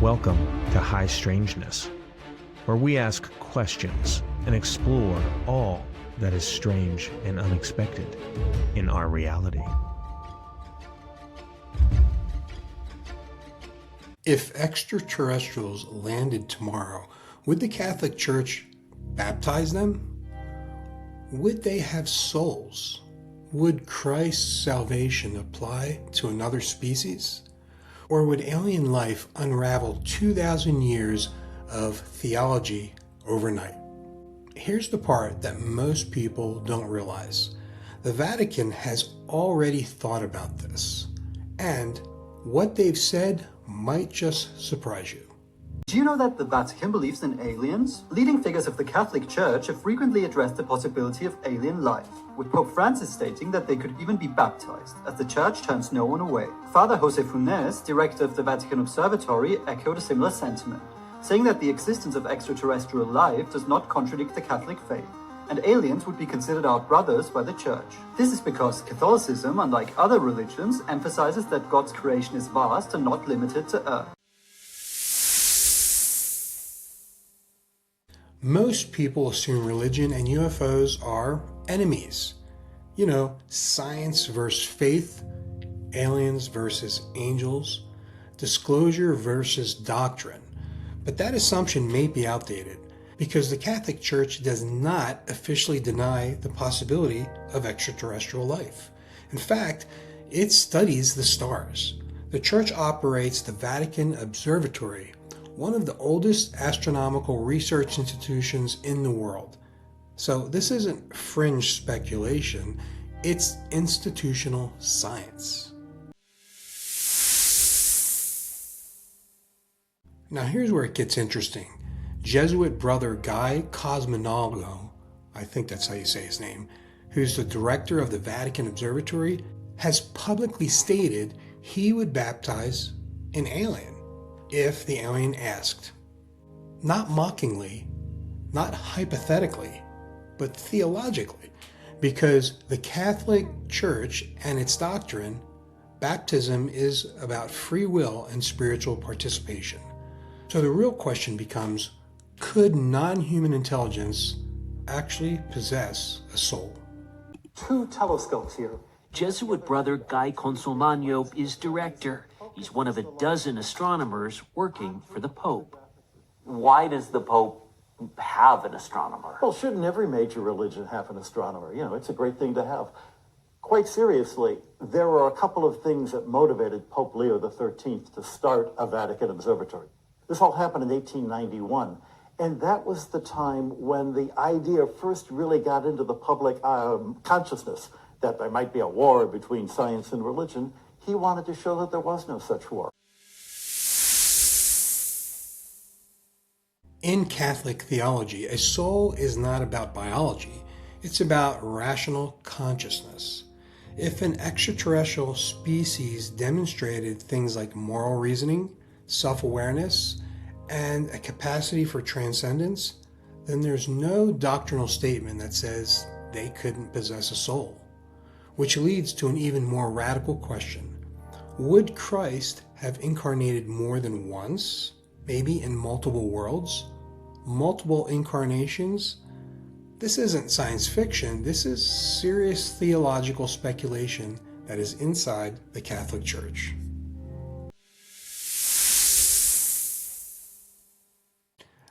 Welcome to High Strangeness, where we ask questions and explore all that is strange and unexpected in our reality. If extraterrestrials landed tomorrow, would the Catholic Church baptize them? Would they have souls? Would Christ's salvation apply to another species? Or would alien life unravel 2,000 years of theology overnight? Here's the part that most people don't realize. The Vatican has already thought about this, and what they've said might just surprise you. Do you know that the Vatican believes in aliens? Leading figures of the Catholic Church have frequently addressed the possibility of alien life, with Pope Francis stating that they could even be baptized, as the Church turns no one away. Father Jose Funes, director of the Vatican Observatory, echoed a similar sentiment, saying that the existence of extraterrestrial life does not contradict the Catholic faith, and aliens would be considered our brothers by the Church. This is because Catholicism, unlike other religions, emphasizes that God's creation is vast and not limited to Earth. Most people assume religion and UFOs are enemies. You know, science versus faith, aliens versus angels, disclosure versus doctrine. But that assumption may be outdated because the Catholic Church does not officially deny the possibility of extraterrestrial life. In fact, it studies the stars. The Church operates the Vatican Observatory, one of the oldest astronomical research institutions in the world. So this isn't fringe speculation, it's institutional science. Now here's where it gets interesting. Jesuit brother Guy Cosmonalgo, I think that's how you say his name, who's the director of the Vatican Observatory, has publicly stated he would baptize an alien if the alien asked. Not mockingly, not hypothetically, but theologically, because the Catholic Church and its doctrine, baptism is about free will and spiritual participation. So the real question becomes, could non-human intelligence actually possess a soul? Two telescopes here. Jesuit brother Guy Consolmagno is director. He's one of a dozen astronomers working for the Pope. Why does the Pope have an astronomer? Well, shouldn't every major religion have an astronomer? You know, it's a great thing to have. Quite seriously, there were a couple of things that motivated Pope Leo XIII to start a Vatican Observatory. This all happened in 1891, and that was the time when the idea first really got into the public consciousness that there might be a war between science and religion. He wanted to show that there was no such war. In Catholic theology, a soul is not about biology. It's about rational consciousness. If an extraterrestrial species demonstrated things like moral reasoning, self-awareness, and a capacity for transcendence, then there's no doctrinal statement that says they couldn't possess a soul. Which leads to an even more radical question. Would Christ have incarnated more than once, maybe in multiple worlds, multiple incarnations? This isn't science fiction, this is serious theological speculation that is inside the Catholic Church.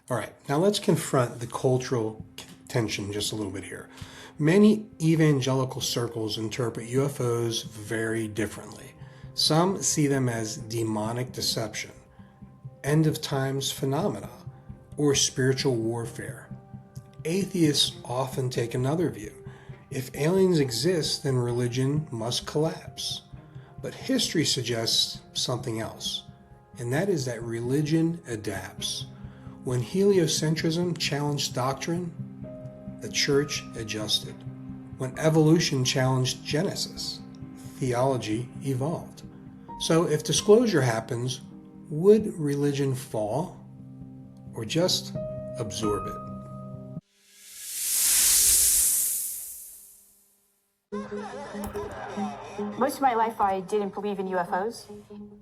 All right, now let's confront the cultural tension just a little bit here. Many evangelical circles interpret UFOs very differently. Some see them as demonic deception, end of times phenomena, or spiritual warfare. Atheists often take another view. If aliens exist, then religion must collapse. But history suggests something else, and that is that religion adapts. When heliocentrism challenged doctrine, the church adjusted. When evolution challenged Genesis, theology evolved. So if disclosure happens, would religion fall or just absorb it? Most of my life I didn't believe in UFOs.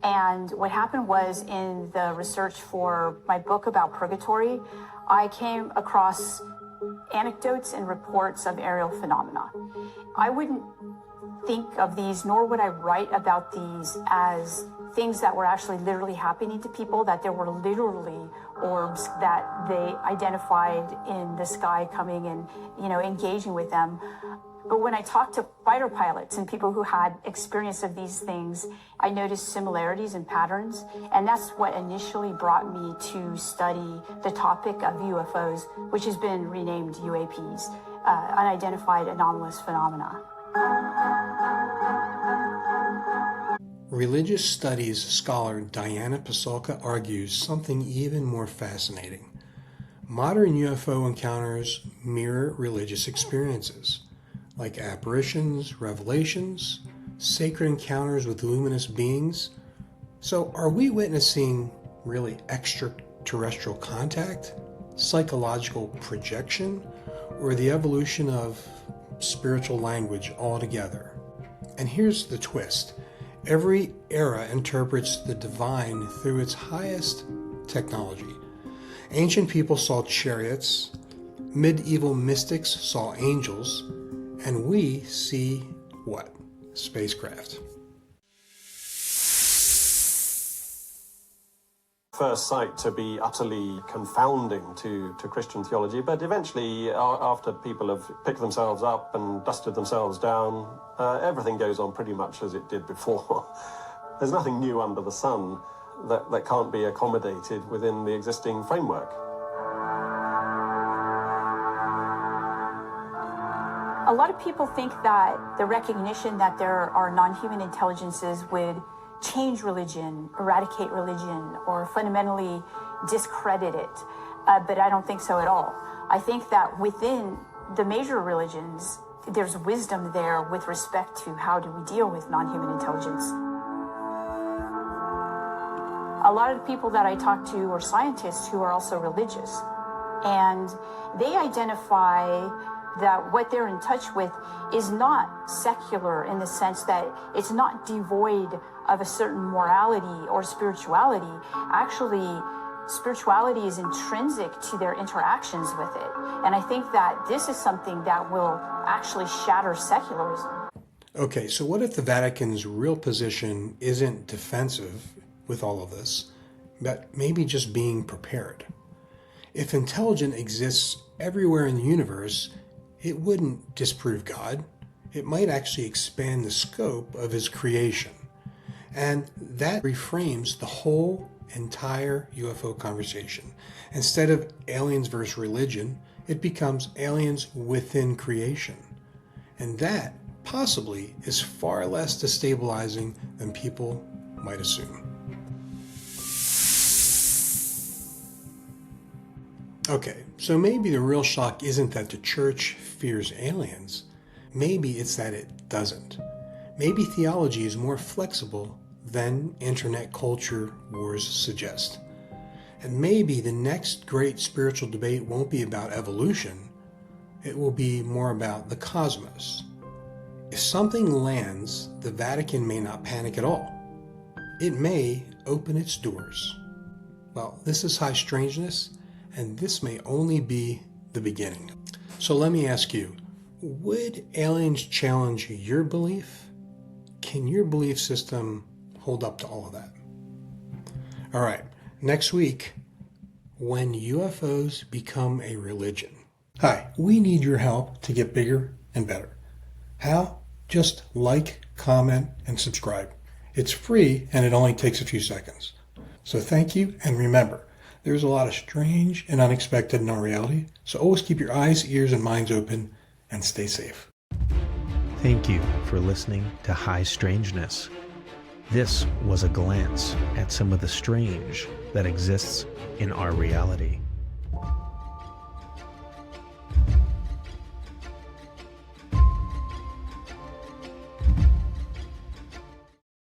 And what happened was, in the research for my book about purgatory, I came across anecdotes and reports of aerial phenomena. I wouldn't think of these, nor would I write about these as things that were actually literally happening to people, that there were literally orbs that they identified in the sky coming and, engaging with them. But when I talked to fighter pilots and people who had experience of these things, I noticed similarities and patterns. And that's what initially brought me to study the topic of UFOs, which has been renamed UAPs, unidentified anomalous phenomena. Religious studies scholar Diana Pasulka argues something even more fascinating. Modern UFO encounters mirror religious experiences, like apparitions, revelations, sacred encounters with luminous beings. So are we witnessing really extraterrestrial contact, psychological projection, or the evolution of spiritual language altogether? And here's the twist. Every era interprets the divine through its highest technology. Ancient people saw chariots, medieval mystics saw angels, and we see what? Spacecraft. First sight to be utterly confounding to Christian theology, but eventually, after people have picked themselves up and dusted themselves down, everything goes on pretty much as it did before. There's nothing new under the sun that can't be accommodated within the existing framework. A lot of people think that the recognition that there are non-human intelligences would change religion, eradicate religion, or fundamentally discredit it. But I don't think so at all. I think that within the major religions, there's wisdom there with respect to how do we deal with non-human intelligence. A lot of the people that I talk to are scientists who are also religious. And they identify that what they're in touch with is not secular in the sense that it's not devoid of a certain morality or spirituality. Actually, spirituality is intrinsic to their interactions with it. And I think that this is something that will actually shatter secularism. Okay, so what if the Vatican's real position isn't defensive with all of this, but maybe just being prepared? If intelligence exists everywhere in the universe, it wouldn't disprove God. It might actually expand the scope of his creation. And that reframes the whole entire UFO conversation. Instead of aliens versus religion, it becomes aliens within creation. And that possibly is far less destabilizing than people might assume. Okay, so maybe the real shock isn't that the church fears aliens. Maybe it's that it doesn't. Maybe theology is more flexible than internet culture wars suggest. And maybe the next great spiritual debate won't be about evolution. It will be more about the cosmos. If something lands, the Vatican may not panic at all. It may open its doors. Well, this is High Strangeness, and this may only be the beginning. So let me ask you, would aliens challenge your belief? Can your belief system hold up to all of that? All right, next week, when UFOs become a religion. Hi, we need your help to get bigger and better. How? Just like, comment, and subscribe. It's free and it only takes a few seconds. So thank you, and remember, there's a lot of strange and unexpected in our reality, so always keep your eyes, ears, and minds open, and stay safe. Thank you for listening to High Strangeness. This was a glance at some of the strange that exists in our reality.